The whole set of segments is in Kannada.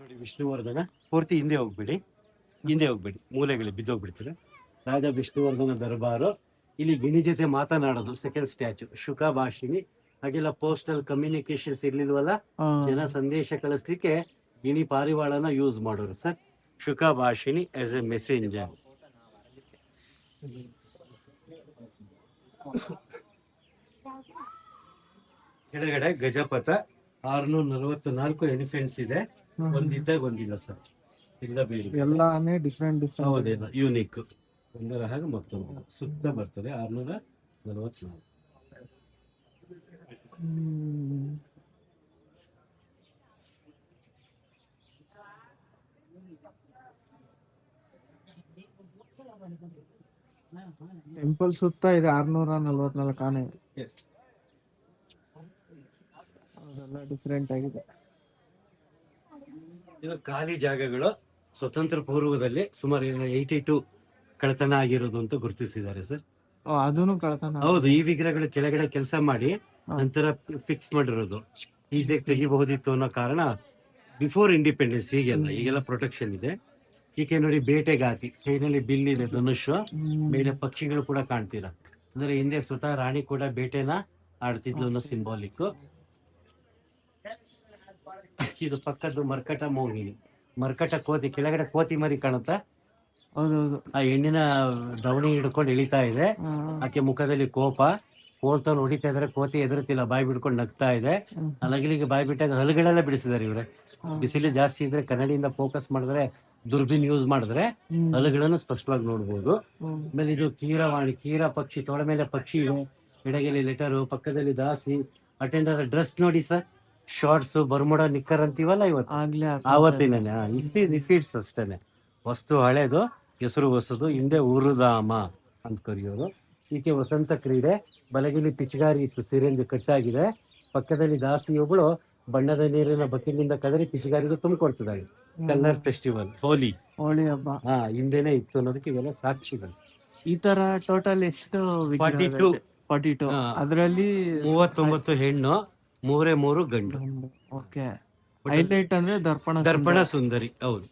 ನೋಡಿ ವಿಷ್ಣುವರ್ಧನ ಪೂರ್ತಿ ಹಿಂದೆ ಹೋಗ್ಬೇಡಿ ಮೂಲೆಗಳು ಬಿದ್ದೋಗ್ಬಿಡ್ತೀರ. ರಾಜ ವಿಷ್ಣುವರ್ಧನ ದರ್ಬಾರು. ಇಲ್ಲಿ ಗಿಣಿ ಜೊತೆ ಮಾತನಾಡೋದು ಸೆಕೆಂಡ್ ಸ್ಟ್ಯಾಚು. ಶುಕ ಭಾಷಿಣಿ. ಹಾಗೆಲ್ಲ ಪೋಸ್ಟಲ್ ಕಮ್ಯುನಿಕೇಶನ್ಸ್ ಇರ್ಲಿಲ್ವಲ್ಲ, ಜನ ಸಂದೇಶ ಕಳಿಸ್ಲಿಕ್ಕೆ ಗಿಣಿ ಪಾರಿವಾಳನ ಯೂಸ್ ಮಾಡೋರು sir. Shuka Bhashini as A messenger. ಕೆಳಗಡೆ ಗಜಪಥ 644 ಎಲಿಫೆಂಟ್ಸ್ ಇದೆ. ಒಂದಿದ್ದಾಗ ಒಂದಿಲ್ಲ ಸರ್, ಇಲ್ಲ ಬೇರೆ ಎಲ್ಲಾನೇ ಡಿಫ್ರೆಂಟ್ ಹೌದೇನ ಯೂನಿಕ್. ಒಂದರ ಹಾಗೆ ಮತ್ತೊಂದು ಸುತ್ತ ಬರ್ತದೆ 644. ಟೆಂಪಲ್ ಸುತ್ತ ಇದೆ 644 ಆನೆ. ಅದೆಲ್ಲ ಡಿಫ್ರೆಂಟ್ ಆಗಿದೆ. ಇದು ಖಾಲಿ ಜಾಗಗಳು ಸ್ವತಂತ್ರ ಪೂರ್ವದಲ್ಲಿ ಸುಮಾರು 82 ಕಳತನ ಆಗಿರೋದು ಅಂತ ಗುರುತಿಸಿದ್ದಾರೆ ಸರ್. ಅದನ್ನು ಕಳತನ. ಹೌದು, ಈ ವಿಗ್ರಹಗಳು ಕೆಳಗಡೆ ಕೆಲಸ ಮಾಡಿ ನಂತರ ಫಿಕ್ಸ್ ಮಾಡಿರೋದು. ಈಸಿಯಾಗಿ ತೆಗಿಬಹುದಿತ್ತು ಅನ್ನೋ ಕಾರಣ ಬಿಫೋರ್ ಇಂಡಿಪೆಂಡೆನ್ಸ್. ಈಗೆಲ್ಲ ಪ್ರೊಟೆಕ್ಷನ್ ಇದೆ. ಈಕೆ ನೋಡಿ ಬೇಟೆಗಾತಿ, ಕೈನಲ್ಲಿ ಬಿಲ್ ಇದೆ, ಧನುಷ್ ಮೇಲೆ ಪಕ್ಷಿಗಳು ಕೂಡ ಕಾಣ್ತೀರಾ. ಅಂದ್ರೆ ಹಿಂದೆ ಸ್ವತಃ ರಾಣಿ ಕೂಡ ಬೇಟೆನ ಆಡ್ತಿದ್ಲು ಅನ್ನೋ ಸಿಂಬಾಲಿಕ್. ಇದು ಪಕ್ಕದ್ದು ಮರ್ಕಟ ಮೋಹಿನಿ. ಮರ್ಕಟ ಕೋತಿ, ಕೆಳಗಡೆ ಕೋತಿ ಮರಿ ಕಾಣುತ್ತಾ? ಹೌದೌದು. ಆ ಹೆಣ್ಣಿನ ದವಣಿ ಹಿಡ್ಕೊಂಡು ಇಳಿತಾ ಇದೆ. ಆಕೆ ಮುಖದಲ್ಲಿ ಕೋಪ. ಕೋತಲ್ಲಿ ಹೊಡಿತಾ ಇದಾರೆ. ಕೋತಿ ಎದುರುತ್ತಿಲ್ಲ, ಬಾಯಿ ಬಿಡ್ಕೊಂಡು ನಗ್ತಾ ಇದೆ. ನಗಲಿಗೆ ಬಾಯಿ ಬಿಟ್ಟಾಗ ಹಲ್ಗಳೆಲ್ಲ ಬಿಡಿಸಿದಾರೆ ಇವ್ರೆ. ಬಿಸಿಲು ಜಾಸ್ತಿ ಇದ್ರೆ ಕನ್ನಡಿಯಿಂದ ಫೋಕಸ್ ಮಾಡಿದ್ರೆ, ದುರ್ಬಿನ್ ಯೂಸ್ ಮಾಡಿದ್ರೆ ಹಲ್ಗಳನ್ನು ಸ್ಪಷ್ಟವಾಗಿ ನೋಡ್ಬೋದು. ಆಮೇಲೆ ಇದು ಕೀರವಾಣಿ, ಕೀರ ಪಕ್ಷಿ, ತೊಳ ಮೇಲೆ ಪಕ್ಷಿ ಇದೆ, ಎಡಗಲಿ ಲೆಟರು, ಪಕ್ಕದಲ್ಲಿ ದಾಸಿ. ಅಟೆಂಡರ್ ಡ್ರೆಸ್ ನೋಡಿ ಸರ್, ಶಾರ್ಟ್ಸ್, ಬರ್ಮುಡ, ನಿಕ್ಕರ್ ಅಂತೀವಲ್ಲ ಇವತ್ತು, ಆವತ್ತಿನೇ ಇಷ್ಟೇ ರಿಫೀಟ್ಸ್ ಅಷ್ಟೇನೆ. ವಸ್ತು ಹಳೇದು, ಹೆಸರು ಹೊಸದು. ಹಿಂದೆ ಉರುಧಾಮ ಅಂತ ಕರೆಯೋರು. ಈಕೆ ವಸಂತ ಕ್ರೀಡೆ. ಬಲಗಿಲಿ ಪಿಚುಗಾರಿ ಇತ್ತು, ಸೀರೆಂದು ಕಟ್ಟಾಗಿದೆ. ಪಕ್ಕದಲ್ಲಿ ದಾಸಿಯೊಬ್ಬಳು ಬಣ್ಣದ ನೀರಿನ ಬಕೆಟ್ನಿಂದ ಕದರಿ ಪಿಚುಗಾರಿಗೂ ತುಂಬಿಕೊಡ್ತಿದ್ದಾಳೆ. ಕಲರ್ ಫೆಸ್ಟಿವಲ್, ಹೋಲಿ ಹಬ್ಬ ಹಿಂದೆನೆ ಇತ್ತು ಅನ್ನೋದಕ್ಕೆ ಇವೆಲ್ಲ ಸಾಕ್ಷಿಗಳು. ಈ ತರ ಟೋಟಲ್ ಎಷ್ಟು? 42. ಅದರಲ್ಲಿ 39 ಹೆಣ್ಣು, 3 ಗಂಡು. ಓಕೆ. ಹೈಲೈಟ್ ಅಂದ್ರೆ ದರ್ಪಣ ಸುಂದರಿ. ಹೌದು.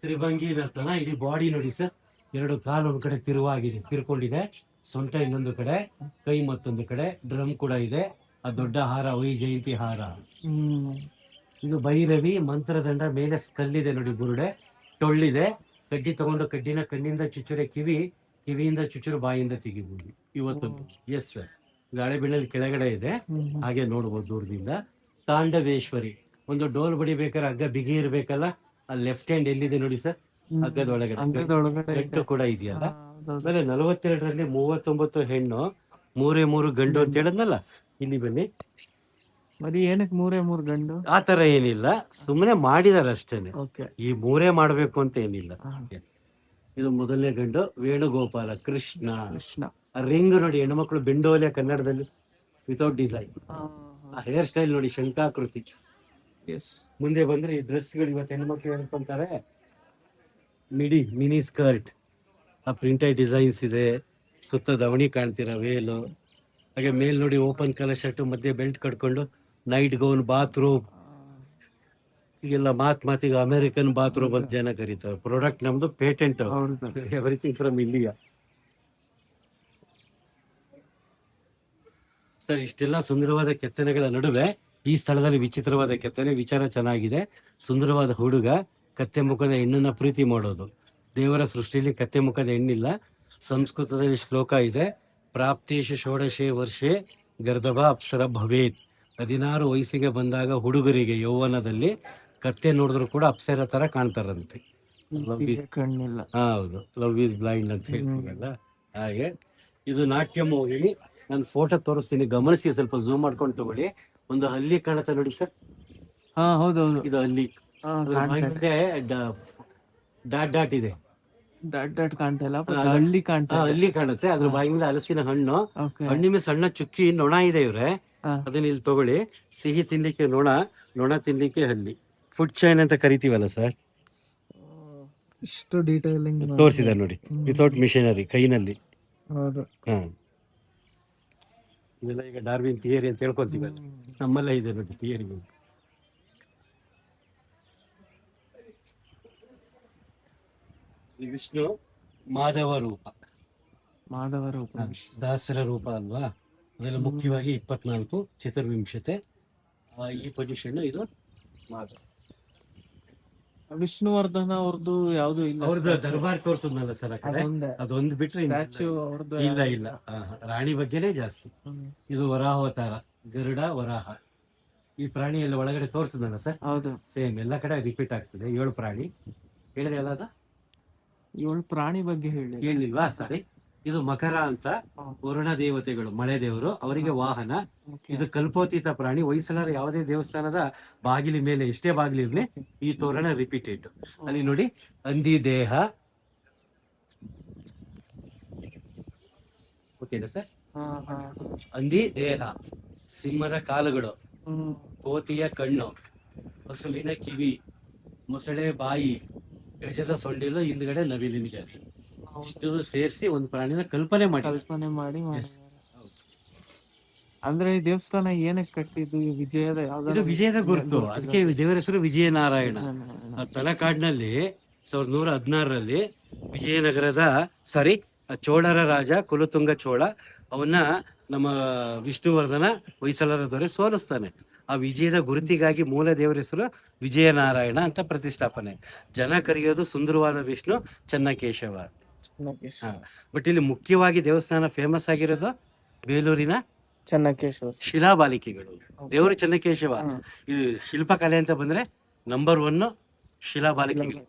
ತ್ರಿಭಂಗಿ ನರ್ತನ. ಇದು ಬಾಡಿ ನೋಡಿ ಸರ್, 2 ಕಾಲು ಒಂದ್ ಕಡೆ ತಿರ್ಕೊಂಡಿದೆ, ಸೊಂಟ ಇನ್ನೊಂದು ಕಡೆ, ಕೈ ಮತ್ತೊಂದು ಕಡೆ, ಡ್ರಮ್ ಕೂಡ ಇದೆ. ಆ ದೊಡ್ಡ ಹಾರ ವೈಜಯಂತಿ ಹಾರ. ಇದು ಭೈರವಿ. ಮಂತ್ರದಂಡ. ಮೇಲೆ ಕಲ್ಲಿದೆ ನೋಡಿ, ಬುರುಡೆ ಟೊಳ್ಳಿದೆ. ಕಡ್ಡಿ ತಗೊಂಡು ಕಡ್ಡಿನ ಕಣ್ಣಿಂದ ಚುಚ್ಚುರೆ, ಕಿವಿಯಿಂದ ಚುಚ್ಚುರು, ಬಾಯಿಂದ ತೆಗಿಬಹುದು ಇವತ್ತು. Yes sir. ಗಾಳಿ ಬೀಳಲ್ಲಿ ಕೆಳಗಡೆ ಇದೆ, ಹಾಗೆ ನೋಡ್ಬೋದು ದೂರದಿಂದ. ತಾಂಡವೇಶ್ವರಿ. ಒಂದು ಡೋಲ್ ಬಡಿಬೇಕಾದ್ರೆ ಹಗ್ಗ ಬಿಗಿ ಇರ್ಬೇಕಲ್ಲ, ಆ ಲೆಫ್ಟ್ ಹ್ಯಾಂಡ್ ಎಲ್ಲಿದೆ ನೋಡಿ ಸರ್, ಹಗ್ಗದ ಒಳಗಡೆ ಗಂಟು ಕೂಡ ಇದೆಯಲ್ಲ. ಆಮೇಲೆ 42ರಲ್ಲಿ 39 ಹೆಣ್ಣು, 3 ಗಂಡು ಅಂತ ಹೇಳದ್ನಲ್ಲ. ಇಲ್ಲಿ ಬನ್ನಿ. ಬರೀ ಏನಕ್ಕೆ 3 ಗಂಡು? ಆತರ ಏನಿಲ್ಲ, ಸುಮ್ಮನೆ ಮಾಡಿದಾರೆ ಅಷ್ಟೇನೆ. ಈ 3 ಮಾಡ್ಬೇಕು ಅಂತ ಏನಿಲ್ಲ. ಇದು ಮೊದಲನೇ ಗಂಡು, ವೇಣುಗೋಪಾಲ ಕೃಷ್ಣ. ರಿಂಗ್ ನೋಡಿ, ಹೆಣ್ಮಕ್ಳು ಬೆಂಡೋಲೆ ಕನ್ನಡದಲ್ಲಿ ವಿತೌಟ್ ಡಿಸೈನ್. ಹೇರ್ ಸ್ಟೈಲ್ ನೋಡಿ, ಶಂಕಾಕೃತಿ. ಮುಂದೆ ಬಂದ್ರೆ ಈ ಡ್ರೆಸ್ಗಳು ಇವತ್ತು ಹೆಣ್ಮಕ್ಳು ಹೇಳ್ಕೊಂತಾರೆ, ಮಿನಿ ಸ್ಕರ್ಟ್, ಆ ಪ್ರಿಂಟೆಡ್ ಡಿಸೈನ್ಸ್ ಇದೆ. ಸುತ್ತ ದವಣಿ ಕಾಣ್ತೀರ, ವೇಲು. ಹಾಗೆ ಮೇಲ್ ನೋಡಿ ಓಪನ್ ಕಲರ್ ಶರ್ಟ್, ಮಧ್ಯೆ ಬೆಲ್ಟ್ ಕಟ್ಕೊಂಡು, ನೈಟ್ ಗೌನ್, ಬಾತ್ರೂಮ್. ಈಗೆಲ್ಲ ಮಾತಿಗೆ ಅಮೆರಿಕನ್ ಬಾತ್ರೂಮ್ ಅಂತ ಜನ ಕರೀತಾರೆ. ಪ್ರಾಡಕ್ಟ್ ನಮ್ದು patent, everything from India. Sir, ಇಷ್ಟೆಲ್ಲ ಸುಂದರವಾದ ಕೆತ್ತನೆಗಳ ನಡುವೆ ಈ ಸ್ಥಳದಲ್ಲಿ ವಿಚಿತ್ರವಾದ ಕೆತ್ತನೆ. ವಿಚಾರ ಚೆನ್ನಾಗಿದೆ. ಸುಂದರವಾದ ಹುಡುಗ ಕತ್ತೆ ಮುಖದ ಹೆಣ್ಣನ್ನ ಪ್ರೀತಿ ಮಾಡೋದು. ದೇವರ ಸೃಷ್ಟಿಯಲ್ಲಿ ಕತ್ತೆ ಮುಖದ ಹೆಣ್ಣಿಲ್ಲ. ಸಂಸ್ಕೃತದಲ್ಲಿ ಶ್ಲೋಕ ಇದೆ, ಪ್ರಾಪ್ತೇಶ ಷೋಡಶೆ ವರ್ಷೆ ಗರ್ಧಭ ಅಪ್ಸರ ಭವೇತ್. 16 ವಯಸ್ಸಿಗೆ ಬಂದಾಗ ಹುಡುಗರಿಗೆ ಯೌವನದಲ್ಲಿ ಕತ್ತೆ ನೋಡಿದ್ರು ಕೂಡ ಅಪ್ಸರ ತರ ಕಾಣ್ತಾರಂತೆ. ಹೌದು, ಲವ್ ಈಸ್ ಬ್ಲೈಂಡ್ ಅಂತ ಹೇಳ್ತೀವಲ್ಲ ಹಾಗೆ. ಇದು ನಾಟ್ಯ ಮೋಹಿನಿ. ನಾನು ಫೋಟೋ ತೋರಿಸ್ತೀನಿ, ಗಮನಿಸಿ, ಸ್ವಲ್ಪ ಝೂಮ್ ಮಾಡ್ಕೊಂಡು ತಗೊಳ್ಳಿ. ಒಂದು ಹಲ್ಲಿ ಕಾಣುತ್ತೆ ನೋಡಿ ಸರ್. ಹೌದೌದು, ಇದು ಹಲ್ಲಿ. ಡಾಟ್ ಇದೆ, ಹಳ್ಳಿ ಕಾಣುತ್ತೆ. ಅದ್ರ ಬಾಯಿ ಮೇಲೆ ಹಲಸಿನ ಹಣ್ಣು, ಹಣ್ಣಿನ ಸಣ್ಣ ಚುಕ್ಕಿ ನೊಣ ಇದೆ ಇವ್ರೆ. ಅದನ್ನ ಇಲ್ಲಿ ತಗೊಳ್ಳಿ. ಸಿಹಿ ತಿನ್ಲಿಕ್ಕೆ ನೊಣ ತಿನ್ಲಿಕ್ಕೆ ಹಲ್ಲಿ. ಫುಡ್ ಚೈನ್ ಅಂತ ಕರಿತೀವಲ್ಲ ಸರ್, ಇಷ್ಟು ಡೀಟೇಲಿಂಗ್ ತೋರಿಸಿದ್ದಾರೆ ನೋಡಿ, ವಿತೌಟ್ ಮಿಷನರಿ, ಕೈನಲ್ಲಿ. ಇದೆಲ್ಲ ಈಗ ಡಾರ್ವಿನ್ ಥಿಯರಿ ಅಂತ ಹೇಳ್ಕೊಂತೀವಲ್ಲ, ನಮ್ಮಲ್ಲೇ ಇದೆ ನೋಡಿ ಥಿಯರಿ. ವಿಷ್ಣು ಮಾಧವ ರೂಪ, ಮಾಧವ ರೂಪ. ಸಹಸ್ರ ರೂಪ ಅಲ್ವಾ, ಅದೆಲ್ಲ ಮುಖ್ಯವಾಗಿ 24 ಚತುರ್ವಿಂಶತೆ. ಈ ಪೊಸಿಷನ್ ಇದು ಮಾಧವ. ವಿಷ್ಣುವರ್ಧನ ಅವ್ರದ್ದು ಯಾವ್ದು ಇಲ್ಲ, ಅವ್ರದ್ದು ದರ್ಬಾರ್ ತೋರ್ಸದ್ನಲ್ಲ ಸರ್ ಆ ಕಡೆ, ಅದೊಂದೇ ಅದೊಂದು ಬಿಟ್ರೆ ಸ್ಟ್ಯಾಚ್ಯೂ ಅವ್ರದ್ದು ಇಲ್ಲ ಇಲ್ಲ. ರಾಣಿ ಬಗ್ಗೆನೇ ಜಾಸ್ತಿ. ಇದು ವರಾಹಾವತಾರ, ಗರುಡ ವರಾಹ. ಈ ಪ್ರಾಣಿ ಎಲ್ಲ ಒಳಗಡೆ ತೋರ್ಸದ್ನಲ್ಲ ಸರ್, ಹೌದು. ಸೇಮ್ ಎಲ್ಲ ಕಡೆ ರಿಪೀಟ್ ಆಗ್ತದೆ. 7 ಪ್ರಾಣಿ ಹೇಳಿದೆ ಅಲ್ಲ, ಅದು 7 ಪ್ರಾಣಿ ಬಗ್ಗೆ ಹೇಳಿ. ಹೇಳಿಲ್ವಾ? ಸಾರಿ. ಇದು ಮಕರ ಅಂತ, ವರುಣ ದೇವತೆಗಳು, ಮಳೆ ದೇವರು, ಅವರಿಗೆ ವಾಹನ. ಇದು ಕಲ್ಪೋತೀತ ಪ್ರಾಣಿ. ಹೊಯ್ಸಳರ ಯಾವುದೇ ದೇವಸ್ಥಾನದ ಬಾಗಿಲಿ ಮೇಲೆ ಎಷ್ಟೇ ಬಾಗಿಲಿರ್ಲಿ ಈ ತೋರಣ ರಿಪೀಟೆಡ್. ಅಲ್ಲಿ ನೋಡಿ, ಹಂದಿ ದೇಹ, ಓಕೆನಾ ಸರ್? ಹಂದಿ ದೇಹ, ಸಿಂಹದ ಕಾಲುಗಳು, ಕೋತಿಯ ಕಣ್ಣು, ಹಸುವಿನ ಕಿವಿ, ಮೊಸಳೆ ಬಾಯಿ, ಗಜದ ಸೊಂಡಿಲು, ಹಿಂದ್ಗಡೆ ನವಿಲಿನ ಗರಿ. ಇಷ್ಟು ಸೇರಿಸಿ ಒಂದು ಪ್ರಾಣಿನ ಕಲ್ಪನೆ ಮಾಡಿ ಮಾಡಿದ್ದಾರೆ. ಅಂದ್ರೆ ಈ ದೇವಸ್ಥಾನ ಏನಕ್ಕೆ ಕಟ್ಟಿದ್ದು? ಈ ವಿಜಯದ ಇದು ವಿಜಯದ ಗುರುತು. ಅದಕ್ಕೆ ದೇವರ ಹೆಸರು ವಿಜಯನಾರಾಯಣ. ತಲಕಾಡಿನಲ್ಲಿ 1116ರಲ್ಲಿ ವಿಜಯನಗರದ ಚೋಳರ ರಾಜ ಕುಲತುಂಗ ಚೋಳ ಅವನ್ನ ನಮ್ಮ ವಿಷ್ಣುವರ್ಧನ ಹೊಯ್ಸಳರ ದೊರೆ ಸೋಲಿಸ್ತಾನೆ. ಆ ವಿಜಯದ ಗುರುತಿಗಾಗಿ ಮೂಲ ದೇವರ ಹೆಸರು ವಿಜಯನಾರಾಯಣ ಅಂತ ಪ್ರತಿಷ್ಠಾಪನೆ. ಜನ ಕರೆಯೋದು ಸುಂದರವಾದ ವಿಷ್ಣು ಚೆನ್ನಕೇಶವ. ಬಟ್ ಇಲ್ಲಿ ಮುಖ್ಯವಾಗಿ ದೇವಸ್ಥಾನ ಫೇಮಸ್ ಆಗಿರೋದು ಬೇಲೂರಿನ ಚೆನ್ನಕೇಶವ ಶಿಲಾಬಾಲಿಕೆಗಳು. ದೇವರು ಚೆನ್ನಕೇಶವ. ಇದು ಶಿಲ್ಪಕಲೆ ಅಂತ ಬಂದ್ರೆ ನಂಬರ್ 1 ಶಿಲಾಬಾಲಿಕೆಗಳು.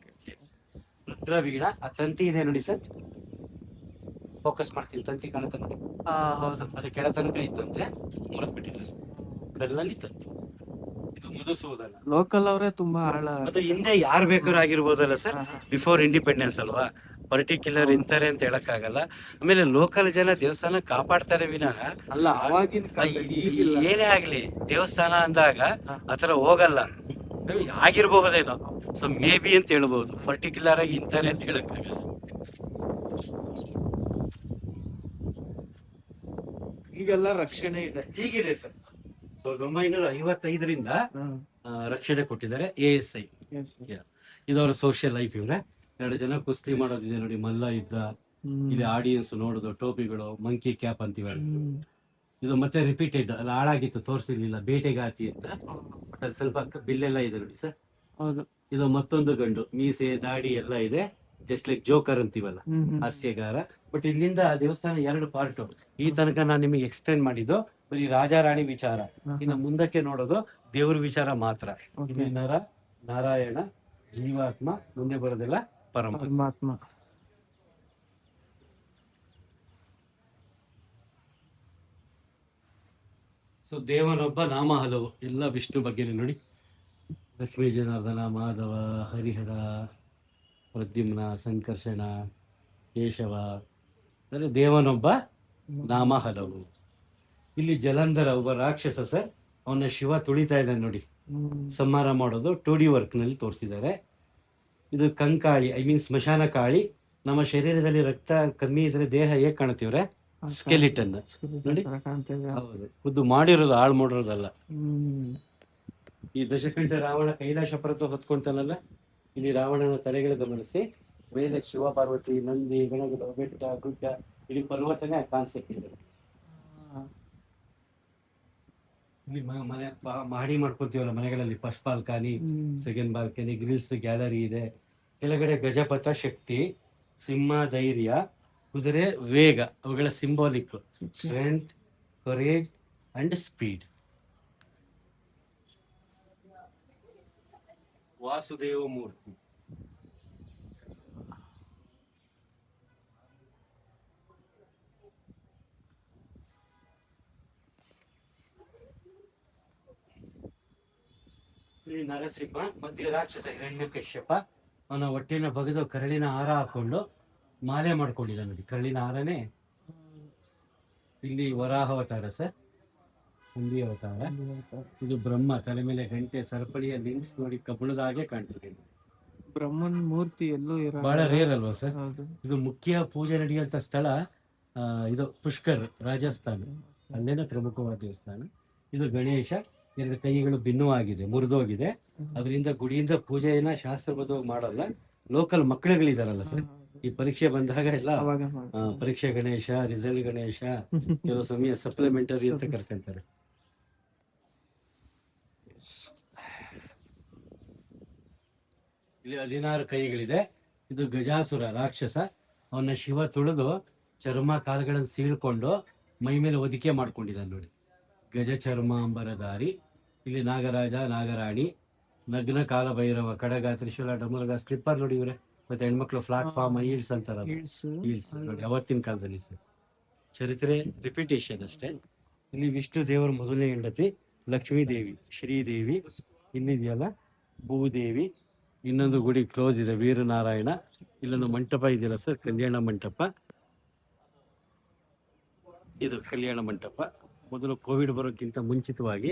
ರುದ್ರವೀಣ, ಆ ತಂತಿ ಇದೆ ನೋಡಿ ಸರ್, ಫೋಕಸ್ ಮಾಡ್ತೀನಿ, ತಂತಿ ಕಾಣುತ್ತೆ ನೋಡಿ. ಹೌದು. ಅದು ಕೆಳ ತನಕ ಇತ್ತಂತೆ, ಮುರಿದ್ಬಿಟ್ಟಿದ್ದಾರೆ ಕಲ್ಲಲ್ಲಿ ತಂತಿ. ಇದು ಮಧುಸೂದನ. ಲೋಕಲ್ ಅವರೇ ತುಂಬಾ ಆಳ. ಅದು ಹಿಂದೆ ಯಾರು ಬೇಕಾದ್ರೂ ಆಗಿರ್ಬೋದಲ್ಲ ಸರ್, ಬಿಫೋರ್ ಇಂಡಿಪೆಂಡೆನ್ಸ್ ಅಲ್ವಾ, ಪರ್ಟಿಕ್ಯುಲರ್ ಇಂತಾರೆ ಅಂತ ಹೇಳಕ್ಕಾಗಲ್ಲ. ಆಮೇಲೆ ಲೋಕಲ್ ಜನ ದೇವಸ್ಥಾನ ಕಾಪಾಡ್ತಾರೆ ವಿನಃ ಅಲ್ಲ, ಅವಾಗಿನ ಏನೇ ಆಗ್ಲಿ ದೇವಸ್ಥಾನ ಅಂದಾಗ ಆತರ ಹೋಗಲ್ಲ. ಆಗಿರ್ಬಹುದೇನೋ, ಸೊ ಮೇ ಬಿ ಅಂತ ಹೇಳ್ಬಹುದು, ಪರ್ಟಿಕ್ಯುಲರ್ ಆಗಿ ಇಂತಾರೆ ಅಂತ ಹೇಳಕ್ಕಾಗಲ್ಲ. ಈಗೆಲ್ಲ ರಕ್ಷಣೆ ಇದೆ. ಹೀಗಿದೆ ಸರ್. 1955ರಿಂದ ರಕ್ಷಣೆ ಕೊಟ್ಟಿದ್ದಾರೆ ASI. ಇದು ಅವರ ಸೋಷಿಯಲ್ ಲೈಫ್. ಇವ್ರೆ 2 ಜನ ಕುಸ್ತಿ ಮಾಡೋದಿದೆ ನೋಡಿ, ಮಲ್ಲ ಯುದ್ಧ. ಇಲ್ಲಿ ಆಡಿಯನ್ಸ್ ನೋಡೋದು, ಟೋಪಿಗಳು, ಮಂಕಿ ಕ್ಯಾಪ್ ಅಂತೀವಲ್ಲ. ಇದು ಮತ್ತೆ ರಿಪೀಟೆಡ್, ಅಲ್ಲಿ ಹಾಳಾಗಿತ್ತು, ತೋರಿಸಿರ್ಲಿಲ್ಲ, ಬೇಟೆಗಾತಿ ಅಂತ. ಬಟ್ ಅಲ್ಲಿ ಸ್ವಲ್ಪ ಬಿಲ್ಲೆಲ್ಲ ಇದೆ ನೋಡಿ ಸರ್. ಹೌದು. ಇದು ಮತ್ತೊಂದು ಗಂಡು, ಮೀಸೆ ದಾಡಿ ಎಲ್ಲ ಇದೆ, ಜಸ್ಟ್ ಲೈಕ್ ಜೋಕರ್ ಅಂತೀವಲ್ಲ, ಹಾಸ್ಯಗಾರ. ಬಟ್ ಇಲ್ಲಿಂದ ದೇವಸ್ಥಾನ 2 ಪಾರ್ಟ್. ಈ ತನಕ ನಾನು ನಿಮಗೆ ಎಕ್ಸ್ಪ್ಲೇನ್ ಮಾಡಿದ್ದು ಬರೀ ರಾಜ ರಾಣಿ ವಿಚಾರ. ಇನ್ನು ಮುಂದಕ್ಕೆ ನೋಡೋದು ದೇವ್ರ ವಿಚಾರ ಮಾತ್ರ. ಇಲ್ಲಿ ನರ, ನಾರಾಯಣ, ಜೀವಾತ್ಮ, ಮುಂದೆ ಬರೋದೆಲ್ಲ ಪರಮಾತ್ಮ. ಸೊ ದೇವನೊಬ್ಬ, ನಾಮ ಹಲವು, ಎಲ್ಲ ವಿಷ್ಣು ಬಗ್ಗೆನೇ ನೋಡಿ. ಲಕ್ಷ್ಮೀ ಜನಾರ್ದನ, ಮಾಧವ, ಹರಿಹರ, ಪ್ರದ್ಯುಮ್ನ, ಸಂಕರ್ಷಣ, ಕೇಶವ. ಅಂದರೆ ದೇವನೊಬ್ಬ, ನಾಮ ಹಲವು. ಇಲ್ಲಿ ಜಲಂಧರ ಒಬ್ಬ ರಾಕ್ಷಸ ಸರ್, ಅವನ ಶಿವ ತುಳಿತಾ ಇದ್ದಾನೆ ನೋಡಿ, ಸಂಹಾರ ಮಾಡೋದು 2D ವರ್ಕ್ ನಲ್ಲಿ ತೋರಿಸಿದ್ದಾರೆ. ಇದು ಕಂಕಾಳಿ, ಐ ಮೀನ್ ಸ್ಮಶಾನ ಕಾಳಿ. ನಮ್ಮ ಶರೀರದಲ್ಲಿ ರಕ್ತ ಕಮ್ಮಿ ಇದ್ರೆ ದೇಹ ಹೇಗೆ ಕಾಣುತ್ತೀವ್ರೆ, ಸ್ಕೆಲಿಟನ್ ನೋಡಿ. ಹೌದು, ಖುದ್ದು ಮಾಡಿರೋದು, ಹಾಳು ಮಾಡಿರೋದಲ್ಲ. ಈ ದಶಕಂಠ ರಾವಣ ಕೈಲಾಶ ಪರ್ವತ ಹೊತ್ಕೊಂತಾನಲ್ಲ, ಇಲ್ಲಿ ರಾವಣನ ತಲೆಗಳು ಗಮನಿಸಿ. ಮೇಲೆ ಶಿವ ಪಾರ್ವತಿ, ನಂದಿ, ಗಣಗಳು, ಬೆಟ್ಟ ಗುಡ್ಡ, ಇಡೀ ಪರ್ವತನೇ ಕಾನ್ಸೆಪ್ಟ್ ಇದೆ. ಇಲ್ಲಿ ಮನೆ ಮಾಡಿ ಮಾಡ್ಕೊಂತೀವಲ್ಲ ಮನೆಗಳಲ್ಲಿ, first balcony, second balcony, grills, gallery ಇದೆ. ಕೆಳಗಡೆ ಗಜಪಥ ಶಕ್ತಿ, ಸಿಂಹ ಧೈರ್ಯ, ಕುದುರೆ ವೇಗ, ಅವುಗಳ symbolic strength, courage and speed. Vasudeva Murthy. ಇಲ್ಲಿ ನರಸಿಂಹ, ಮಧ್ಯ ರಾಕ್ಷಸ ಹಿರಣ್ಯಕಶ್ಯಪ. ಅವನ ಹೊಟ್ಟೆನ ಬಗೆದು ಕರಳಿನ ಹಾರ ಹಾಕೊಂಡು ಮಾಲೆ ಮಾಡ್ಕೊಂಡಿದ್ದ ನೋಡಿ, ಕರಳಿನ ಹಾರನೇ. ಇಲ್ಲಿ ವರಾಹ ಅವತಾರ ಸರ್, ನಂದಿ ಅವತಾರ. ಇದು ಬ್ರಹ್ಮ, ತಲೆ ಮೇಲೆ ಗಂಟೆ, ಸರಪಳಿಯ ಲಿಂಕ್ಸ್ ನೋಡಿ, ಕಬ್ಬಣದ ಹಾಗೆ ಕಾಣ್ತಿದೆ. ಬ್ರಹ್ಮನ್ ಮೂರ್ತಿ ಎಲ್ಲೂ ಬಹಳ ರೇರ್ ಅಲ್ವಾ ಸರ್. ಇದು ಮುಖ್ಯ ಪೂಜೆ ನಡೆಯುವಂತ ಸ್ಥಳ. ಇದು ಪುಷ್ಕರ್, ರಾಜಸ್ಥಾನ. ಅಲ್ಲೇನೆ ಪ್ರಮುಖವಾದ ದೇವಸ್ಥಾನ. ಇದು ಗಣೇಶ, 2 ಕೈಗಳು ಭಿನ್ನವಾಗಿದೆ, ಮುರಿದೋಗಿದೆ. ಅದರಿಂದ ಗುಡಿಯಿಂದ ಪೂಜೆಯನ್ನ ಶಾಸ್ತ್ರಬದ್ಧವಾಗಿ ಮಾಡಲ್ಲ. ಲೋಕಲ್ ಮಕ್ಕಳುಗಳಿದಾರಲ್ಲ ಸರ್, ಈ ಪರೀಕ್ಷೆ ಬಂದಾಗ ಎಲ್ಲ ಅವಾಗ ಪರೀಕ್ಷೆ ಗಣೇಶ, ರಿಸಲ್ಟ್ ಗಣೇಶ, ಕೆಲವು ಸಮಯ ಸಪ್ಲಿಮೆಂಟರಿ ಅಂತ ಕರ್ಕೊಂತಾರೆ. ಇಲ್ಲಿ 16 ಕೈಗಳಿದೆ. ಇದು ಗಜಾಸುರ ರಾಕ್ಷಸ. ಅವನ್ನ ಶಿವ ತುಳಿದು ಚರ್ಮ ಕಾಲುಗಳನ್ನು ಸೀಳ್ಕೊಂಡು ಮೈ ಮೇಲೆ ಹೊದಿಕೆ ಮಾಡ್ಕೊಂಡಿದ್ದಾನೆ ನೋಡಿ. ಗಜ ಚರ್ಮಾಂಬರಧಾರಿ. ಇಲ್ಲಿ ನಾಗರಾಜ, ನಾಗರಾಣಿ, ನಗ್ನ ಕಾಲಭೈರವ, ಕಡಗ, ತ್ರಿಶೂಲ, ಡಮರುಗ, ಸ್ಲಿಪ್ಪರ್ ನೋಡಿ ಇವ್ರೆ. ಮತ್ತೆ ಹೆಣ್ಮಕ್ಳು ಪ್ಲಾಟ್ಫಾರ್ಮ್ ಹೀಲ್ಸ್ ಅಂತಾರಲ್ಲ, ಹೀಲ್ಸ್ ನೋಡಿ ಅವತ್ತಿನ ಕಾಲದಲ್ಲಿ ಸರ್. ಚರಿತ್ರೆ ರಿಪಿಟೇಷನ್ ಅಷ್ಟೇ. ಇಲ್ಲಿ ವಿಷ್ಣು ದೇವರ ಮೊದಲನೇ ಹೆಂಡತಿ ಲಕ್ಷ್ಮೀ ದೇವಿ, ಶ್ರೀದೇವಿ. ಇಲ್ಲಿದೆಯಲ್ಲ ಭೂದೇವಿ. ಇನ್ನೊಂದು ಗುಡಿ ಕ್ಲೋಸ್ ಇದೆ, ವೀರನಾರಾಯಣ. ಇಲ್ಲೊಂದು ಮಂಟಪ ಇದೆಯಲ್ಲ ಸರ್, ಕಲ್ಯಾಣ ಮಂಟಪ. ಇದು ಕಲ್ಯಾಣ ಮಂಟಪ. ಮೊದಲು ಕೋವಿಡ್ ಬರೋಕ್ಕಿಂತ ಮುಂಚಿತವಾಗಿ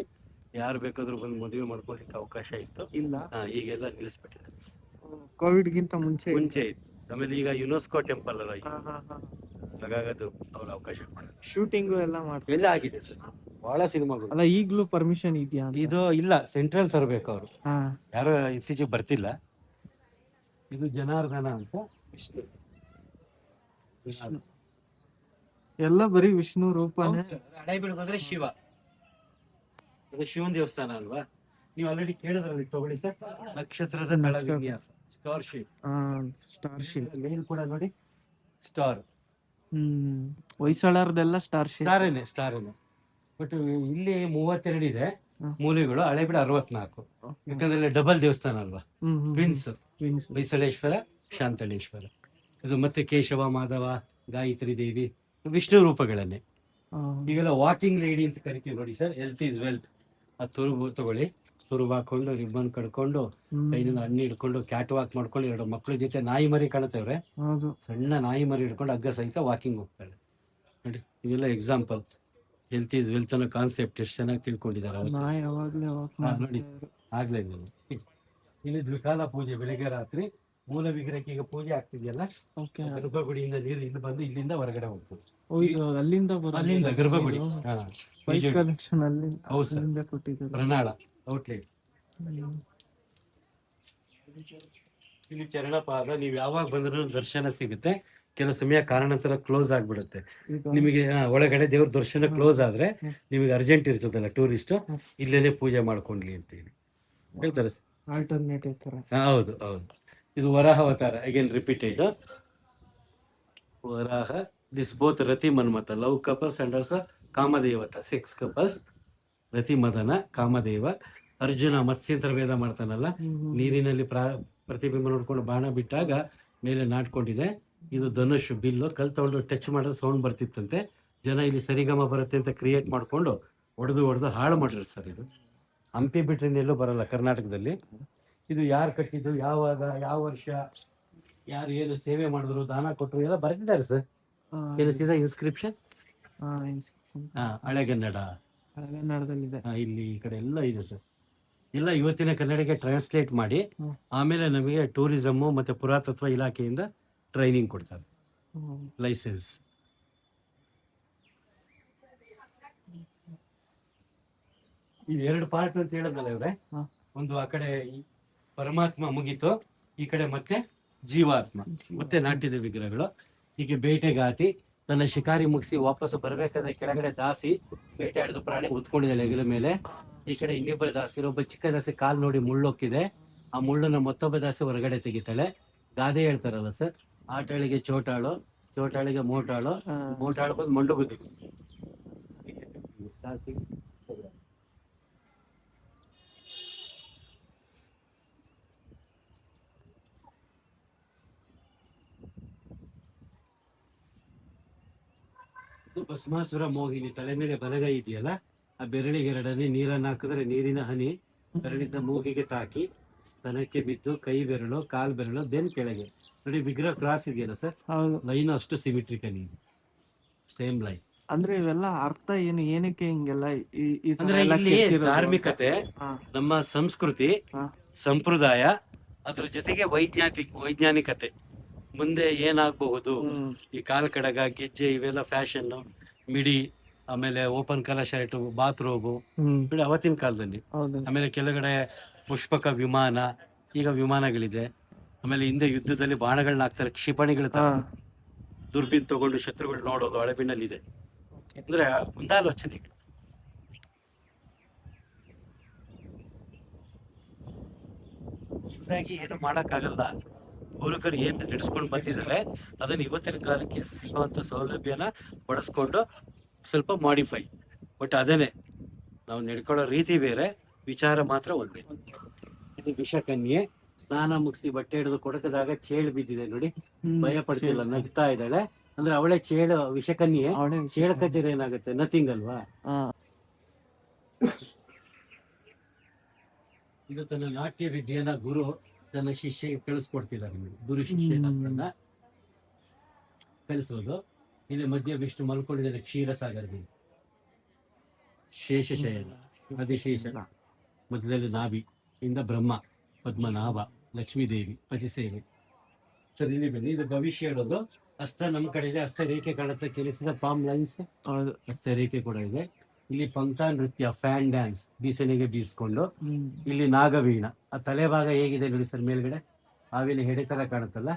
ಯಾರು ಬೇಕಾದ್ರೂ ಬಂದು ಮದುವೆ ಮಾಡ್ಕೊಳ್ಳಿಕ್ಕೆ ಅವಕಾಶ ಇತ್ತು. ಇಲ್ಲ, ಈಗೆಲ್ಲ ನಿಲ್ಲಿಸ್ಬಿಟ್ಟಿದೆ. ಕೋವಿಡ್ ಗಿಂತ ಮುಂಚೆ ಮುಂಚೆ ಇತ್ತು. ಆಮೇಲೆ ಈಗ ಯುನೆಸ್ಕೋ ಟೆಂಪಲ್ ಅಲ್ಲ, ಹಾಗಾಗದು ಅವ್ರ ಅವಕಾಶ ಮಾಡೋದು. ಶೂಟಿಂಗು ಎಲ್ಲ ಮಾಡ್ತಾರೆ. ಎಲ್ಲ ಆಗಿದೆ ಸರ್, ಬಹಳ ಸಿನಿಮಾಗಳು. ಅಲ್ಲ, ಈಗ್ಲೂ ಪರ್ಮಿಷನ್ ಇದೆಯಾ? ಇದು ಇಲ್ಲ, ಸೆಂಟ್ರಲ್ ತರಬೇಕು ಅವರು. ಹಾ, ಯಾರು ಇತ್ತೀಚೆಗೆ ಬರ್ತಿಲ್ಲ. ಇದು ಜನಾರ್ದನ ಅಂತ ವಿಷ್ಣು. ಎಲ್ಲ ಬರೀ ವಿಷ್ಣು ರೂಪನೇ. ಹಳೇಬೀಡಿಗೆ ಹೋದ್ರೆ ಶಿವ. ಅದು ಶಿವನ್ ದೇವಸ್ಥಾನ ಅಲ್ವಾ? ನೀವು ಆಲ್ರೆಡಿ ಕೇಳಿದ್ರಲ್ಲಿ ತಗೊಳ್ಳಿ ಸರ್. ನಕ್ಷತ್ರದ ತಳ ವಿನ್ಯಾಸ, ಸ್ಟಾರ್ ಶೇಪ್. ಸ್ಟಾರ್ ಶೇಪ್ ಮೇಲ್ ಕೂಡ ನೋಡಿ ಸ್ಟಾರ್. ಹೊಯ್ಸಳರ್ದೆಲ್ಲ ಸ್ಟಾರ್ ಶೇಪ್. ಸ್ಟಾರೇನೆ. ಬಟ್ ಇಲ್ಲಿ 32 ಇದೆ ಮೂಲೆಗಳು. ಹಳೇಬೀಡು 64. ಯಾಕಂದ್ರೆ ಡಬಲ್ ದೇವಸ್ಥಾನ ಅಲ್ವಾ, ಟ್ವಿನ್ಸ್. ಹೊಯ್ಸಳೇಶ್ವರ, ಶಾಂತಳೇಶ್ವರ. ಇದು ಮತ್ತೆ ಕೇಶವ, ಮಾಧವ, ಗಾಯತ್ರಿ ದೇವಿ, ವಿಷ್ಣು ರೂಪಗಳನ್ನೇ. ಈಗೆಲ್ಲ ವಾಕಿಂಗ್ ಲೇಡಿ ಅಂತ ಕರಿತೀವಿ ನೋಡಿ ಸರ್. Health is wealth. ಆ ತುರುಬು ತಗೊಳ್ಳಿ, ತುರುಬು ಹಾಕೊಂಡು, ರಿಬ್ಬನ್ ಕಡ್ಕೊಂಡು, ಕೈನಿಂದ ಹಣ್ಣು ಹಿಡ್ಕೊಂಡು, ಕ್ಯಾಟ್ ವಾಕ್ ಮಾಡ್ಕೊಂಡು, 2 ಮಕ್ಳ ಜೊತೆ ನಾಯಿ ಮರಿ ಕಾಣುತ್ತೇವ್ರೆ, ಸಣ್ಣ ನಾಯಿ ಮರಿ ಹಿಡ್ಕೊಂಡು ಹಗ್ಗ ಸಹಿತ ವಾಕಿಂಗ್ ಹೋಗ್ತಾಳೆ ನೋಡಿ. ಇವೆಲ್ಲ ಎಕ್ಸಾಂಪಲ್. ಹೆಲ್ತ್ ಈಸ್ ವೆಲ್ತ್ ಅನ್ನೋ ಕಾನ್ಸೆಪ್ಟ್ ಎಷ್ಟು ಚೆನ್ನಾಗಿ ತಿಳ್ಕೊಂಡಿದ್ದಾರೆ ನೋಡಿ. ಆಗ್ಲೇ ಇಲ್ಲಿ ದ್ವಿಕಾಲ ಪೂಜೆ, ಬೆಳಿಗ್ಗೆ ರಾತ್ರಿ. ಮೂಲ ವಿಗ್ರಹಕ್ಕೆ ಈಗ ಪೂಜೆ ಆಗ್ತಿದೆಯಲ್ಲ, ಗರ್ಭಗುಡಿಯಿಂದ ನೀರು ಇಲ್ಲಿ ಬಂದು ಇಲ್ಲಿಂದ ಹೊರಗಡೆ ಹೋಗ್ತದೆ. ಅಲ್ಲಿಂದ ಗರ್ಭಗುಡಿ ಪ್ರಣಾಳ ಔಟ್ಲೆಟ್. ಇಲ್ಲಿ ಚರಣಪಾದ. ನೀವು ಯಾವಾಗ ಬಂದ್ರೂ ದರ್ಶನ ಸಿಗುತ್ತೆ. ಕೆಲವು ಸಮಯ ಕಾರಣಾಂತರ ಕ್ಲೋಸ್ ಆಗ್ಬಿಡುತ್ತೆ. ನಿಮಗೆ ಒಳಗಡೆ ದೇವ್ರ ದರ್ಶನ ಕ್ಲೋಸ್ ಆದ್ರೆ ನಿಮಗೆ ಅರ್ಜೆಂಟ್ ಇರ್ತದಲ್ಲ, ಟೂರಿಸ್ಟ್, ಇಲ್ಲೇನೆ ಪೂಜೆ ಮಾಡ್ಕೊಂಡ್ಲಿ ಅಂತ ಹೇಳಿ ಹೇಳ್ತಾರೆ. ಹೌದು ಹೌದು. ಇದು ವರಾಹ ಅವತಾರ. Again repeated Varaha. This both Rati Manmatha, love couples and also ಕಾಮದೇವತ, 6 ಕಪಲ್ಸ್. ರತಿ ಮದನ, ಕಾಮದೇವ. ಅರ್ಜುನ ಮತ್ಸ್ಯಂತರ ವೇದ ಮಾಡ್ತಾನಲ್ಲ, ನೀರಿನಲ್ಲಿ ಪ್ರತಿಬಿಂಬ ನೋಡ್ಕೊಂಡು ಬಾಣ ಬಿಟ್ಟಾಗ ಮೇಲೆ ನಾಟ್ಕೊಂಡಿದೆ. ಇದು ಧನುಷ್ ಬಿಲ್ಲು. ಕಲ್ ತಗೊಂಡು ಟಚ್ ಮಾಡಿದ್ರೆ ಸೌಂಡ್ ಬರ್ತಿತ್ತಂತೆ. ಜನ ಇಲ್ಲಿ ಸರಿಗಮ ಬರುತ್ತೆ ಅಂತ ಕ್ರಿಯೇಟ್ ಮಾಡ್ಕೊಂಡು ಹೊಡೆದು ಹಾಳು ಮಾಡಿದ್ರು ಸರ್. ಇದು ಹಂಪಿ ಬಿಟ್ರೆ ಎಲ್ಲೂ ಬರಲ್ಲ ಕರ್ನಾಟಕದಲ್ಲಿ. ಇದು ಯಾರು ಕಟ್ಟಿದ್ದು, ಯಾವಾಗ, ಯಾವ ವರ್ಷ, ಯಾರು ಏನು ಸೇವೆ ಮಾಡಿದ್ರು, ದಾನ ಕೊಟ್ಟರು ಎಲ್ಲ ಬರೆದಿದ್ದಾರೆ ಸರ್. ಕೆಲಸಿದ ಇನ್ಸ್ಕ್ರಿಪ್ಷನ್ ಹಳೆಗನ್ನಡದಲ್ಲಿದೆ. ಇಲ್ಲಿ ಈ ಕಡೆ ಎಲ್ಲ ಇದೆ ಸರ್. ಎಲ್ಲ ಇವತ್ತಿನ ಕನ್ನಡಕ್ಕೆ ಟ್ರಾನ್ಸ್ಲೇಟ್ ಮಾಡಿ ಆಮೇಲೆ ನಮಗೆ ಟೂರಿಸಮ್ ಮತ್ತೆ ಪುರಾತತ್ವ ಇಲಾಖೆಯಿಂದ ಟ್ರೈನಿಂಗ್ ಕೊಡ್ತಾರೆ, ಲೈಸೆನ್ಸ್. ಇದು 2 ಪಾರ್ಟ್ ಅಂತ ಹೇಳಿದ್ನಲ್ಲ ಇವ್ರೆ. ಒಂದು ಆ ಕಡೆ ಪರಮಾತ್ಮ ಮುಗೀತು, ಈ ಕಡೆ ಮತ್ತೆ ಜೀವಾತ್ಮ, ಮತ್ತೆ ನಾಟ್ಯದ ವಿಗ್ರಹಗಳು. ಹೀಗೆ ಬೇಟೆಗಾತಿ ತನ್ನ ಶಿಕಾರಿ ಮುಗಿಸಿ ವಾಪಸ್ ಬರ್ಬೇಕಾದ್ರೆ ಕೆಳಗಡೆ ದಾಸಿ ಬೇಟೆ ಆಡಿದ ಪ್ರಾಣಿ ಉತ್ಕೊಂಡಿದ್ದಾಳೆ ಹೆಗಲ ಮೇಲೆ. ಈ ಕಡೆ ಇನ್ನಿಬ್ಬರು ದಾಸಿ, ಒಬ್ಬ ಚಿಕ್ಕ ದಾಸಿ ಕಾಲು ನೋಡಿ ಮುಳ್ಳೊಕ್ಕಿದೆ. ಆ ಮುಳ್ಳನ್ನ ಮತ್ತೊಬ್ಬ ದಾಸಿ ಹೊರಗಡೆ ತೆಗಿತಾಳೆ. ಗಾದೆ ಹೇಳ್ತಾರಲ್ಲ ಸರ್, ಆಟಾಳಿಗೆ ಚೋಟಾಳು, ಚೋಟಾಳಿಗೆ ಮೋಟಾಳು, ಮೋಟಾಳು ಬಂದು ಮಂಡು ಬುದ್ಧಿ ದಾಸಿ. ಭಸ್ಮಾಸುರ ಮೋಹಿನಿ. ತಲೆ ಮೇಲೆ ಬಲಗೈ ಇದೆಯಲ್ಲ, ಆ ಬೆರಳಿಗೆ 2 ನೀರನ್ನು ಹಾಕಿದ್ರೆ ನೀರಿನ ಹನಿ ಬೆರಳಿಂದ ಮೂಗಿಗೆ ತಾಕಿ ಸ್ತನಕ್ಕೆ ಬಿದ್ದು ಕೈ ಬೆರಳು, ಕಾಲ್ ಬೆರಳು, ದೆನ್ ಕೆಳಗೆ ನೋಡಿ. ವಿಗ್ರಹ ಕ್ರಾಸ್ ಇದೆಯಲ್ಲ ಸರ್, ಲೈನ್ ಅಷ್ಟು ಸಿಮಿಟ್ರಿಕಲ್ ಇದೆ, ಸೇಮ್ ಲೈನ್. ಅಂದ್ರೆ ಇವೆಲ್ಲ ಅರ್ಥ ಏನು, ಏನಕ್ಕೆ ಹಿಂಗೆಲ್ಲ? ಅಂದ್ರೆ ಇಲ್ಲಿ ಧಾರ್ಮಿಕತೆ, ನಮ್ಮ ಸಂಸ್ಕೃತಿ, ಸಂಪ್ರದಾಯ, ಅದ್ರ ಜೊತೆಗೆ ವೈಜ್ಞಾನಿಕತೆ. ಮುಂದೆ ಏನಾಗಬಹುದು, ಈ ಕಾಲ್ ಕಡಗ, ಗೆಜ್ಜೆ ಇವೆಲ್ಲ ಫ್ಯಾಷನ್, ಮಿಡಿ, ಆಮೇಲೆ ಓಪನ್ ಕಲಶ ಇಟ್ಟು ಬಾತ್ರೂಮು ಹ್ಮ್ ನೋಡಿ ಅವತ್ತಿನ ಕಾಲದಲ್ಲಿ. ಹೌದು. ಆಮೇಲೆ ಕೆಳಗಡೆ ಪುಷ್ಪಕ ವಿಮಾನ, ಈಗ ವಿಮಾನಗಳಿದೆ. ಆಮೇಲೆ ಹಿಂದೆ ಯುದ್ಧದಲ್ಲಿ ಬಾಣಗಳನ್ನ ಹಾಕ್ತಾರೆ, ಕ್ಷಿಪಣಿಗಳ ತರ ಹಾ ದುರ್ಬಿನ್ ತಗೊಂಡು ಶತ್ರುಗಳು ನೋಡೋದು ಹಳೆಬಿನಲ್ಲಿ ಇದೆ. ಅಂದ್ರೆ ಮುಂದಾಲೋಚನೆಗಳು. ಹೊಸದಾಗಿ ಏನು ಮಾಡಕ್ಕಾಗಲ್ಲ. ಪೂರ್ವಕರು ಏನ್ ನಡೆಸ್ಕೊಂಡು ಬಂದಿದ್ದಾರೆ ಅದನ್ನ ಇವತ್ತಿನ ಕಾಲಕ್ಕೆ ಸಿಗುವಂತ ಸೌಲಭ್ಯನ ಬಳಸ್ಕೊಂಡು ಸ್ವಲ್ಪ ಮಾಡಿಫೈ. ಬಟ್ ಅದೇನೆ ನಾವು ನಡ್ಕೊಳ್ಳೋ ರೀತಿ ಬೇರೆ, ವಿಚಾರ ಮಾತ್ರ ಒಂದೇ. ಇದು ವಿಷಕನ್ಯೆ ಸ್ನಾನ ಮುಗಿಸಿ ಬಟ್ಟೆ ಹಿಡಿದು ಕೊಡಕದಾಗ ಚೇಳು ಬಿದ್ದಿದೆ ನೋಡಿ, ಭಯ ಪಡ್ತಿಲ್ಲ, ನಗ್ತಾ ಇದ್ದಾಳೆ. ಅಂದ್ರೆ ಅವಳೇ ಚೇಳು, ವಿಷಕನ್ಯೆ. ಚೇಳು ಕಚೇರಿ ಏನಾಗುತ್ತೆ, ನಥಿಂಗ್ ಅಲ್ವಾ. ಇದು ತನ್ನ ನಾಟ್ಯ ವಿದ್ಯೆಯನ್ನ ಗುರು ತನ್ನ ಶಿಷ್ಯಗೆ ಕಳಿಸ್ಕೊಡ್ತಿದ್ದಾರೆ. ಗುರು ಶಿಷ್ಯನ ಕಲಿಸೋದು. ಇಲ್ಲಿ ಮಧ್ಯ ವಿಷ್ಣು ಮಲ್ಕೊಂಡಿದ್ದಾನೆ ಕ್ಷೀರಸಾಗರದಲ್ಲಿ, ಶೇಷಶಯನ ಅಧಿಶೇಷ. ಮಧ್ಯದಲ್ಲಿ ನಾಭಿ ಇಂದ ಬ್ರಹ್ಮ, ಪದ್ಮನಾಭ, ಲಕ್ಷ್ಮೀದೇವಿ, ಪತಿಸೇವೆ. ಸರಿ, ಇಲ್ಲಿ ಬನ್ನಿ. ಇದು ಭವಿಷ್ಯ ಹೇಳೋದು. ಹಸ್ತ ನಮ್ಮ ಕಡೆ ಇದೆ, ಹಸ್ತ ರೇಖೆ ಕಾಣುತ್ತೆ, ಕೆಲಸದ ಪಾಮ್ ಲೈನ್ಸ್, ಹಸ್ತ ರೇಖೆ ಕೂಡ ಇದೆ. ಇಲ್ಲಿ ಪಂಕ ನೃತ್ಯ, ಫ್ಯಾನ್ ಡ್ಯಾನ್ಸ್, ಬೀಸಣಿಗೆ ಬೀಸ್ಕೊಂಡು. ಇಲ್ಲಿ ನಾಗವೀಣ, ಆ ತಲೆಭಾಗ ಹೇಗಿದೆ ನೋಡಿ ಸರ್, ಮೇಲ್ಗಡೆ ಹಾವಿನ ಹೆಡೆ ತರ ಕಾಣುತ್ತಲ್ಲ,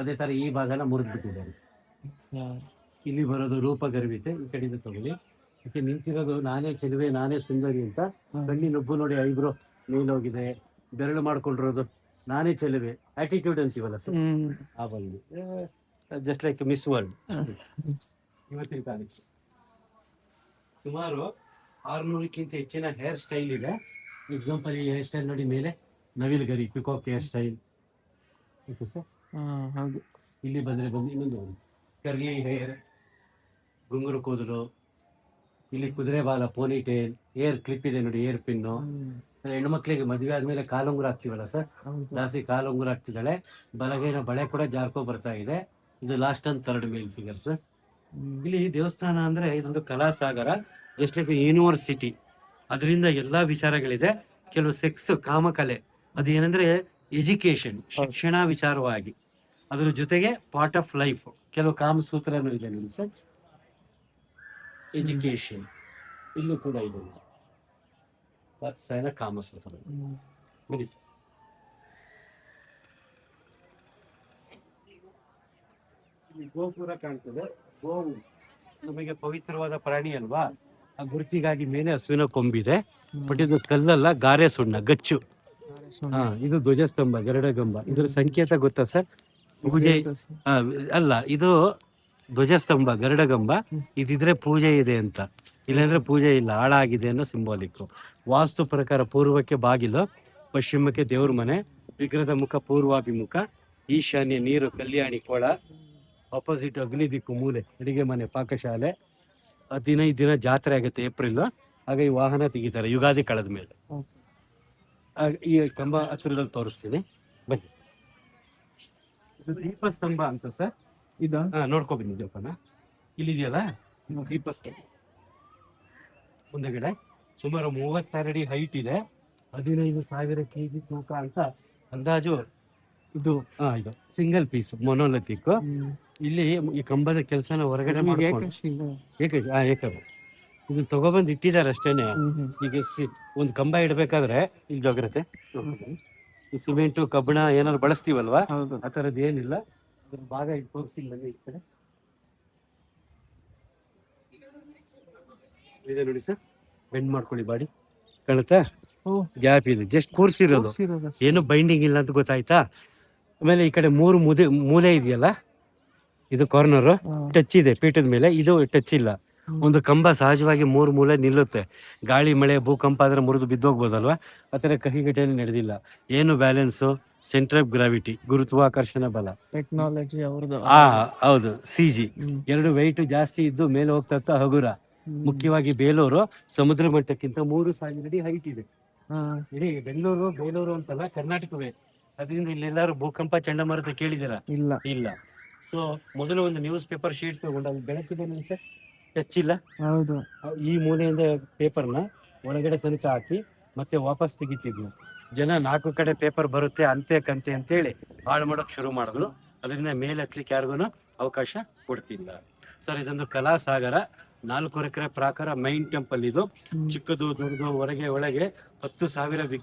ಅದೇ ತರ ಈ ಭಾಗನ ಮುರಿದು ಬಿಟ್ಟಿದ್ದಾರೆ. ಇಲ್ಲಿ ಬರೋದು ರೂಪಗರ್ವಿತೆ. ಈ ಕಡೆಯಿಂದ ತಗೊಳ್ಳಿ. ಯಾಕೆ ನಿಂತಿರೋದು ನಾನೇ ಚೆಲುವೆ, ನಾನೇ ಸುಂದರಿ ಅಂತ. ಕಣ್ಣಿನೊಬ್ಬು ನೋಡಿ, ಐಬ್ರೋ ಮೇಲೋಗಿದೆ, ಬೆರಳು ಮಾಡ್ಕೊಂಡಿರೋದು ನಾನೇ ಚೆಲುವೆ, ಆಟಿಟ್ಯೂಡ್ ಅಂತೀವಲ್ಲ ಸರ್, ಆ ಬಂದು ಜಸ್ಟ್ ಲೈಕ್ ಮಿಸ್ ವರ್ಲ್ಡ್. ಇವತ್ತಿನ ಕಾಲಕ್ಕೆ ಸುಮಾರು 600ಕ್ಕಿಂತ ಹೆಚ್ಚಿನ ಹೇರ್ ಸ್ಟೈಲ್ ಇದೆ. ಎಕ್ಸಾಂಪಲ್ ಈ ಹೇರ್ ಸ್ಟೈಲ್ ನೋಡಿ, ಮೇಲೆ ನವಿಲ್ ಗರಿ, peacock hair style. Okay sir. ಹೌದು. ಇಲ್ಲಿ ಬಂದ್ರೆ ಬಂದು ಇನ್ನೊಂದು ಕರ್ಲಿ ಹೇರ್, ಗುಂಗುರು ಕೂದಲು. ಇಲ್ಲಿ ಕುದುರೆ ಬಾಲ, ಪೋನಿ ಟೇಲ್, ಏರ್ ಕ್ಲಿಪ್ ಇದೆ ನೋಡಿ, ಏರ್ ಪಿನ್ನು. ಹೆಣ್ಮಕ್ಳಿಗೆ ಮದುವೆ ಆದ್ಮೇಲೆ ಕಾಲುಂಗುರ ಹಾಕ್ತಿವಲ್ಲ ಸರ್, ಜಾಸ್ತಿ ಕಾಲುಂಗುರ ಹಾಕ್ತಿದ್ದಾಳೆ. ಬಲಗೈನ ಬಳೆ ಕೂಡ ಜಾರ್ಕೋ ಬರ್ತಾ ಇದೆ. ಇದು last and third male figure sir. ಇಲ್ಲಿ ದೇವಸ್ಥಾನ ಅಂದ್ರೆ ಇದೊಂದು ಕಲಾಸಾಗರ, ಜಸ್ಟ್ ಲೈಕ್ ಯೂನಿವರ್ಸಿಟಿ. ಅದರಿಂದ ಎಲ್ಲಾ ವಿಚಾರಗಳಿದೆ. ಕೆಲವು ಸೆಕ್ಸ್, ಕಾಮಕಲೆ, ಅದೇನಂದ್ರೆ ಎಜುಕೇಶನ್, ಶಿಕ್ಷಣ ವಿಚಾರವಾಗಿ. ಅದ್ರ ಜೊತೆಗೆ ಪಾರ್ಟ್ ಆಫ್ ಲೈಫ್, ಕೆಲವು ಕಾಮಸೂತ್ರನೂ ಇದೆ ನೋಡಿ ಸರ್, ಎಜುಕೇಶನ್. ಇಲ್ಲೂ ಕೂಡ ಇದೆ ವಾತ್ಸಾಯನ ಕಾಮಸೂತ್ರ. ನೋಡಿ ಸರ್, ಗೋಪುರ ಕಾಣ್ತದೆ. ಗೋವು ನಮಗೆ ಪವಿತ್ರವಾದ ಪ್ರಾಣಿ ಅಲ್ವಾ, ಆ ಗುರುತಿಗಾಗಿ ಮೇಲೆ ಹಸುವಿನ ಕೊಂಬಿದೆ. ಬಟ್ ಇದು ಕಲ್ಲಲ್ಲ, ಗಾರೆ ಸುಣ್ಣ, ಗಚ್ಚು. ಇದು ಧ್ವಜಸ್ತಂಭ, ಗರುಡಗಂಬ. ಇದ್ರ ಸಂಕೇತ ಗೊತ್ತಾ ಸರ್? ಪೂಜೆ ಅಲ್ಲ, ಇದು ಧ್ವಜಸ್ತಂಭ, ಗರುಡಗಂಬ. ಇದಿದ್ರೆ ಪೂಜೆ ಇದೆ ಅಂತ, ಇಲ್ಲಾಂದ್ರೆ ಪೂಜೆ ಇಲ್ಲ, ಹಾಳಾಗಿದೆ ಅನ್ನೋ ಸಿಂಬಾಲಿಕ್. ವಾಸ್ತು ಪ್ರಕಾರ ಪೂರ್ವಕ್ಕೆ ಬಾಗಿಲು, ಪಶ್ಚಿಮಕ್ಕೆ ದೇವ್ರ ಮನೆ, ವಿಗ್ರಹದ ಮುಖ ಪೂರ್ವಾಭಿಮುಖ, ಈಶಾನ್ಯ ನೀರು, ಕಲ್ಯಾಣಿ ಕೊಳ, ಆಪೋಸಿಟ್ ಅಗ್ನಿ ದಿಕ್ಕು ಮೂಲೆ, ಅಡಿಗೆ ಮನೆ, ಪಾಕಶಾಲೆ. 15 ದಿನ ಜಾತ್ರೆ ಆಗುತ್ತೆ ಏಪ್ರಿಲ್. ಆಗ ಈ ವಾಹನ ತೆಗಿತಾರೆ ಯುಗಾದಿ ಕಳೆದ ಮೇಲೆ. ಈ ಕಂಬ ಹತ್ರದಲ್ಲಿ ತೋರಿಸ್ತೀನಿ ಬನ್ನಿ. ಇದು ದೀಪಸ್ತಂಭ ಅಂತ ಸರ್. ನೋಡ್ಕೊಬನ್ನಿ ದೀಪನ. ಇಲ್ಲಿದೆಯಲ್ಲ ದೀಪಸ್ತಂಭ, ಮುಂದೆಗಡೆ ಸುಮಾರು 32 ಅಡಿ ಹೈಟ್ ಇದೆ. 15,000 kg ತೂಕ ಅಂತ ಅಂದಾಜು. ಇದು ಇದು ಸಿಂಗಲ್ ಪೀಸ್ ಮೊನೋಲಿಥಿಕ್. ಇಲ್ಲಿ ಈ ಕಂಬದ ಕೆಲಸನ ಹೊರಗಡೆ ಮಾಡ್ಕೊಂಡು ಇದು ತಗೊಬಂದು ಇಟ್ಟಿದ್ದಾರೆ ಅಷ್ಟೇನೆ. ಈಗ ಒಂದು ಕಂಬ ಇಡ್ಬೇಕಾದ್ರೆ ಇಲ್ಲಿ ಜಾಗ್ರತೆ, ಈ ಸಿಮೆಂಟು ಕಬ್ಬಣ ಏನಾದ್ರು ಬಳಸ್ತೀವಲ್ವಾ, ಆ ತರದ್ ಏನಿಲ್ಲ. ಅದ್ರ ಭಾಗ ಇಟ್ಟು ತೋರಿಸ್ತೀನಿ ಬನ್ನಿ. ಈ ಕಡೆ ಇದೆ ನೋಡಿ ಸರ್, ಬೆಂಡ್ ಮಾಡ್ಕೊಳ್ಳಿ, ಬಾಡಿ ಕಾಣುತ್ತಾ, ಗ್ಯಾಪ್ ಇದೆ, ಜಸ್ಟ್ ಕೂರ್ಸಿರೋದು, ಏನು ಬೈಂಡಿಂಗ್ ಇಲ್ಲ ಅಂತ ಗೊತ್ತಾಯ್ತಾ. ಆಮೇಲೆ ಈ ಕಡೆ 3 ಮೂಲೆ ಇದೆಯಲ್ಲ, ಇದು ಕಾರ್ನರ್ ಟಚ್ ಇದೆ ಪೀಠದ ಮೇಲೆ, ಇದು ಟಚ್ ಇಲ್ಲ. ಒಂದು ಕಂಬ ಸಹಜವಾಗಿ 3 ಮೂಲೆ ನಿಲ್ಲುತ್ತೆ. ಗಾಳಿ ಮಳೆ ಭೂಕಂಪ ಆದ್ರೆ ಮುರಿದು ಬಿದ್ದೋಗ್ಬೋದಲ್ವಾ, ಆ ಥರ ಕಹಿಗಟ್ಟೆಯಲ್ಲಿ ನಡೆದಿಲ್ಲ. ಏನು ಬ್ಯಾಲೆನ್ಸು, ಸೆಂಟರ್ ಆಫ್ ಗ್ರಾವಿಟಿ, ಗುರುತ್ವಾಕರ್ಷಣ ಬಲ, ಟೆಕ್ನಾಲಜಿ ಅವ್ರದ್ದು. ಹೌದು, CG. 2 ವೆಯ್ಟ್ ಜಾಸ್ತಿ ಇದ್ದು ಮೇಲೆ ಹೋಗ್ತಾ ಹಗುರ. ಮುಖ್ಯವಾಗಿ ಬೇಲೂರು ಸಮುದ್ರ ಮಟ್ಟಕ್ಕಿಂತ 3,000 ಅಡಿ ಹೈಟ್ ಇದೆ. ಇಡೀ ಬೆಂಗಳೂರು, ಬೇಲೂರು ಅಂತಲ್ಲ, ಕರ್ನಾಟಕವೇ. ಅದರಿಂದ ಇಲ್ಲೆಲ್ಲಾರು ಭೂಕಂಪ, ಚಂಡಮಾರುತ ಕೇಳಿದಿರಾ? ಇಲ್ಲ. ಸೊ ಮೊದಲು ಒಂದು ನ್ಯೂಸ್ ಪೇಪರ್ ಶೀಟ್ ತಗೊಂಡು ಅಲ್ಲಿ ಬೆಳಕಿದೆ ಸರ್, ಟಚ್ ಇಲ್ಲ. ಹೌದು. ಈ ಮೂಲೆಯಿಂದ ಪೇಪರ್ನ ಒಳಗಡೆ ತನಕ ಹಾಕಿ ಮತ್ತೆ ವಾಪಸ್ ತೆಗಿತಿದ್ವಿ. ಜನ 4 ಕಡೆ ಪೇಪರ್ ಬರುತ್ತೆ ಅಂತೆ ಕಂತೆ ಅಂತೇಳಿ ಹಾಳು ಮಾಡೋಕೆ ಶುರು ಮಾಡಿದ್ರು. ಅದರಿಂದ ಮೇಲೆ ಹತ್ಲಿಕ್ಕೆ ಯಾರಿಗೂ ಅವಕಾಶ ಕೊಡ್ತಿಲ್ಲ ಸರ್. ಇದೊಂದು ಕಲಾ ಸಾಗರ. 4 ಎಕರೆ ಪ್ರಾಕಾರ ಮೈನ್ ಟೆಂಪಲ್ ಇದು. ಚಿಕ್ಕದು ದೊಡ್ಡದು ಹೊರಗೆ ಒಳಗೆ 10,000